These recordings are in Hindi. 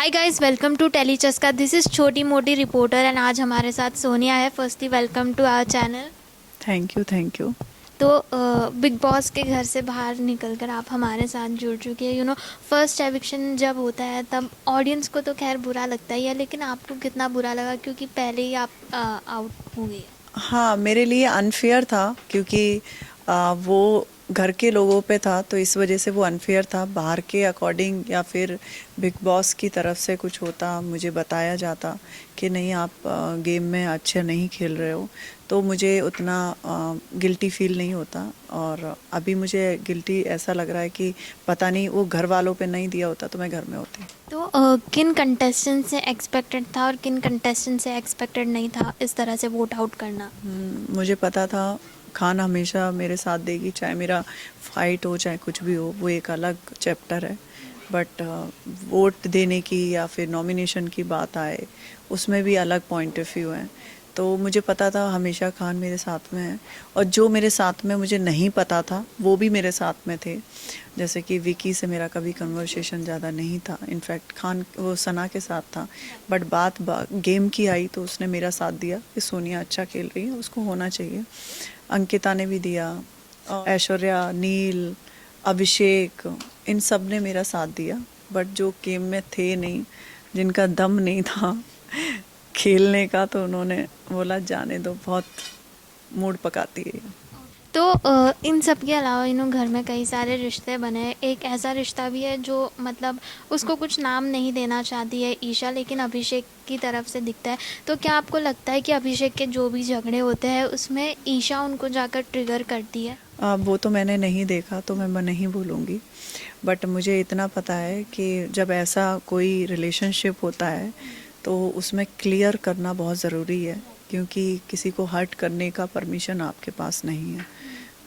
Hi guys, welcome to Tele Chaska. This is छोटी मोटी रिपोर्टर एंड आज हमारे साथ सोनिया है। Firstly welcome to our channel. Thank you thank you. तो बिग बॉस के घर से बाहर निकलकर आप हमारे साथ जुड़ चुके हैं। फर्स्ट एविक्शन जब होता है तब ऑडियंस को तो खैर बुरा लगता ही है, लेकिन आपको कितना बुरा लगा क्योंकि पहले ही आप आउट हो गए। हाँ, मेरे लिए अनफेयर था क्योंकि वो घर के लोगों पे था, तो इस वजह से वो अनफेयर था। बाहर के अकॉर्डिंग या फिर बिग बॉस की तरफ से कुछ होता, मुझे बताया जाता कि नहीं आप गेम में अच्छे नहीं खेल रहे हो, तो मुझे उतना गिल्टी फील नहीं होता। और अभी मुझे गिल्टी ऐसा लग रहा है कि पता नहीं वो घर वालों पे नहीं दिया होता तो मैं घर में होती। तो किन कंटेस्टेंट से एक्सपेक्टेड था और किन कंटेस्टेंट से एक्सपेक्टेड नहीं था इस तरह से वोट आउट करना? मुझे पता था खान हमेशा मेरे साथ देगी, चाहे मेरा फाइट हो चाहे कुछ भी हो, वो एक अलग चैप्टर है। बट वोट देने की या फिर नॉमिनेशन की बात आए, उसमें भी अलग पॉइंट ऑफ व्यू है। तो मुझे पता था हमेशा खान मेरे साथ में है, और जो मेरे साथ में मुझे नहीं पता था वो भी मेरे साथ में थे। जैसे कि विकी से मेरा कभी कन्वर्सेशन ज़्यादा नहीं था, इनफैक्ट खान वो सना के साथ था। बट बात गेम की आई तो उसने मेरा साथ दिया कि सोनिया अच्छा खेल रही है, उसको होना चाहिए। अंकिता ने भी दिया, ऐश्वर्या, नील, अभिषेक, इन सब ने मेरा साथ दिया। बट जो गेम में थे नहीं, जिनका दम नहीं था खेलने का, तो उन्होंने बोला जाने दो, बहुत मूड पकाती है। तो इन सब के अलावा घर में कई सारे रिश्ते बने हैं। एक ऐसा रिश्ता भी है जो मतलब उसको कुछ नाम नहीं देना चाहती है ईशा, लेकिन अभिषेक की तरफ से दिखता है। तो क्या आपको लगता है कि अभिषेक के जो भी झगड़े होते हैं उसमें ईशा उनको जाकर ट्रिगर करती है? वो तो मैंने नहीं देखा तो मैं नहीं बोलूँगी। बट मुझे इतना पता है कि जब ऐसा कोई रिलेशनशिप होता है तो उसमें क्लियर करना बहुत ज़रूरी है, क्योंकि किसी को हर्ट करने का परमिशन आपके पास नहीं है।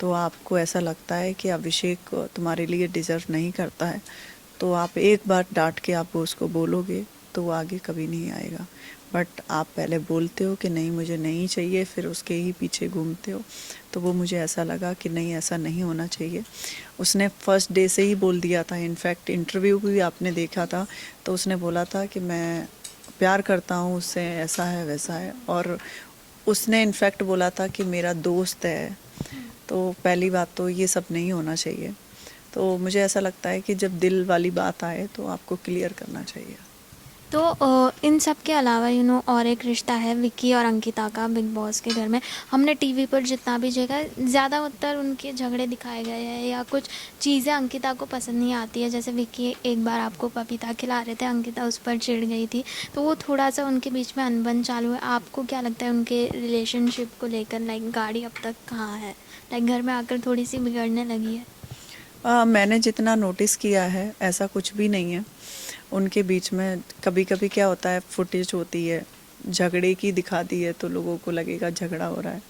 तो आपको ऐसा लगता है कि अभिषेक तुम्हारे लिए डिज़र्व नहीं करता है, तो आप एक बार डांट के आप उसको बोलोगे तो वो आगे कभी नहीं आएगा। बट आप पहले बोलते हो कि नहीं मुझे नहीं चाहिए, फिर उसके ही पीछे घूमते हो, तो वो मुझे ऐसा लगा कि नहीं ऐसा नहीं होना चाहिए। उसने फर्स्ट डे से ही बोल दिया था, इनफैक्ट इंटरव्यू भी आपने देखा था तो उसने बोला था कि मैं प्यार करता हूँ उससे, ऐसा है वैसा है। और उसने इनफैक्ट बोला था कि मेरा दोस्त है। तो पहली बात तो ये सब नहीं होना चाहिए। तो मुझे ऐसा लगता है कि जब दिल वाली बात आए तो आपको क्लियर करना चाहिए। तो इन सब के अलावा और एक रिश्ता है विक्की और अंकिता का बिग बॉस के घर में। हमने टीवी पर जितना भी देखा, ज़्यादातर उनके झगड़े दिखाए गए हैं या कुछ चीज़ें अंकिता को पसंद नहीं आती है। जैसे विक्की एक बार आपको पपीता खिला रहे थे, अंकिता उस पर चिढ़ गई थी, तो वो थोड़ा सा उनके बीच में अनबन चालू है। आपको क्या लगता है उनके रिलेशनशिप को लेकर? लाइक गाड़ी अब तक कहाँ है? लाइक घर में आकर थोड़ी सी बिगड़ने लगी है। मैंने जितना नोटिस किया है ऐसा कुछ भी नहीं है उनके बीच में। कभी कभी क्या होता है, फुटेज होती है झगड़े की दिखा दी है तो लोगों को लगेगा झगड़ा हो रहा है,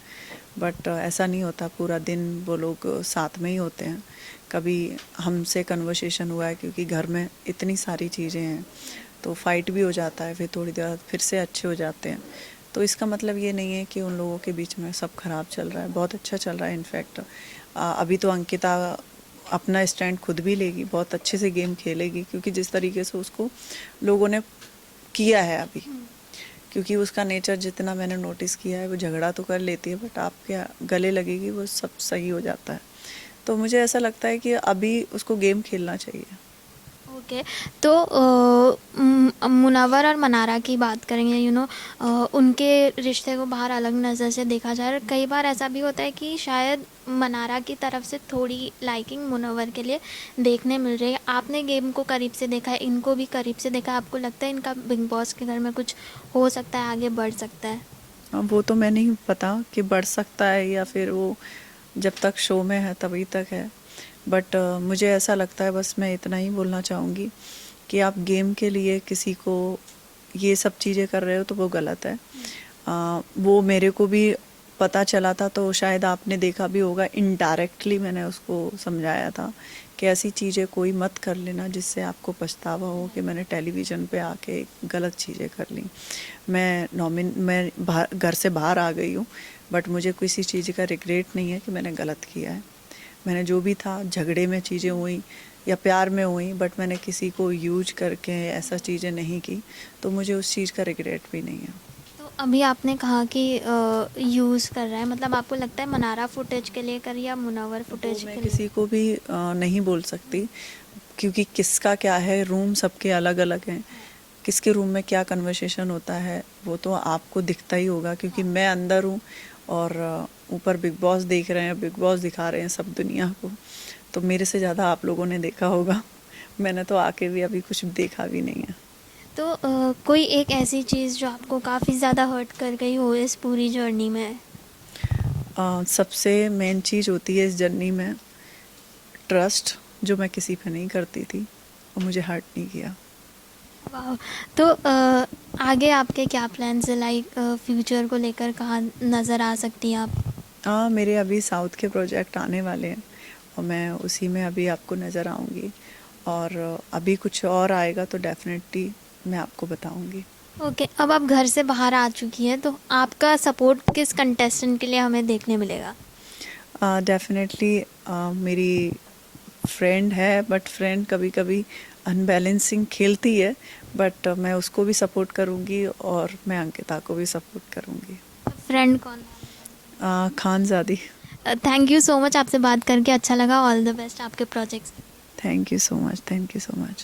बट ऐसा नहीं होता। पूरा दिन वो लोग साथ में ही होते हैं। कभी हमसे कन्वर्सेशन हुआ है क्योंकि घर में इतनी सारी चीज़ें हैं, तो फाइट भी हो जाता है, फिर थोड़ी देर बाद फिर से अच्छे हो जाते हैं। तो इसका मतलब ये नहीं है कि उन लोगों के बीच में सब खराब चल रहा है, बहुत अच्छा चल रहा है। इनफैक्ट अभी तो अंकिता अपना स्टैंड खुद भी लेगी, बहुत अच्छे से गेम खेलेगी, क्योंकि जिस तरीके से उसको लोगों ने किया है अभी, क्योंकि उसका नेचर जितना मैंने नोटिस किया है, वो झगड़ा तो कर लेती है बट आपके गले लगेगी वो सब सही हो जाता है। तो मुझे ऐसा लगता है कि अभी उसको गेम खेलना चाहिए। ओके। तो मुनव्वर और मनारा की बात करेंगे। उनके रिश्ते को बाहर अलग नज़र से देखा जाए। कई बार ऐसा भी होता है कि शायद मनारा की तरफ से थोड़ी लाइकिंग मुनव्वर के लिए देखने मिल रही है। आपने गेम को करीब से देखा है, इनको भी करीब से देखा है। आपको लगता है इनका बिग बॉस के घर में कुछ हो सकता है, आगे बढ़ सकता है? अब वो तो मैं नहीं पता कि बढ़ सकता है या फिर वो जब तक शो में है तभी तक है। बट मुझे ऐसा लगता है, बस मैं इतना ही बोलना चाहूँगी कि आप गेम के लिए किसी को ये सब चीज़ें कर रहे हो तो वो गलत है। वो मेरे को भी पता चला था, तो शायद आपने देखा भी होगा, इनडायरेक्टली मैंने उसको समझाया था कि ऐसी चीज़ें कोई मत कर लेना जिससे आपको पछतावा हो कि मैंने टेलीविज़न पे आके गलत चीज़ें कर ली। मैं घर से बाहर आ गई हूँ, बट मुझे किसी चीज़ का रिग्रेट नहीं है कि मैंने गलत किया है। मैंने जो भी था, झगड़े में चीज़ें हुई, या प्यार में हुई, बट मैंने किसी को यूज करके ऐसा चीज़ें नहीं की, तो मुझे उस चीज़ का रिग्रेट भी नहीं है। तो अभी आपने कहा कि यूज़ कर रहा है, मतलब आपको लगता है मनारा फुटेज के लिए कर या मुनव्वर फुटेज मैं के लिए? किसी को भी नहीं बोल सकती, क्योंकि किसका क्या है, रूम सबके अलग अलग हैं, किसके रूम में क्या कन्वर्सेशन होता है वो तो आपको दिखता ही होगा, क्योंकि मैं अंदर हूँ और ऊपर बिग बॉस देख रहे हैं, बिग बॉस दिखा रहे हैं सब दुनिया को, तो मेरे से ज़्यादा आप लोगों ने देखा होगा। मैंने तो आके भी अभी कुछ देखा भी नहीं है। तो कोई एक ऐसी चीज़ जो आपको काफ़ी ज़्यादा हर्ट कर गई हो इस पूरी जर्नी में? सबसे मेन चीज़ होती है इस जर्नी में ट्रस्ट, जो मैं किसी पे नहीं करती थी और मुझे हर्ट नहीं किया। वाह! तो आगे आपके क्या प्लान्स है, लाइक फ्यूचर को लेकर कहाँ नज़र आ सकती हैं आप? मेरे अभी साउथ के प्रोजेक्ट आने वाले हैं और मैं उसी में अभी आपको नज़र आऊँगी, और अभी कुछ और आएगा तो डेफिनेटली मैं आपको बताऊँगी। ओके, अब आप घर से बाहर आ चुकी हैं, तो आपका सपोर्ट किस कंटेस्टेंट के लिए हमें देखने मिलेगा? डेफिनेटली मेरी फ्रेंड है, बट फ्रेंड कभी कभी अनबैलेंसिंग खेलती है, बट मैं उसको भी सपोर्ट करूँगी और मैं अंकिता को भी सपोर्ट करूँगी। फ्रेंड कौन है? खानज़ादी। थैंक यू सो मच, आपसे बात करके अच्छा लगा। ऑल द बेस्ट आपके projects. Thank you so much, thank you so much.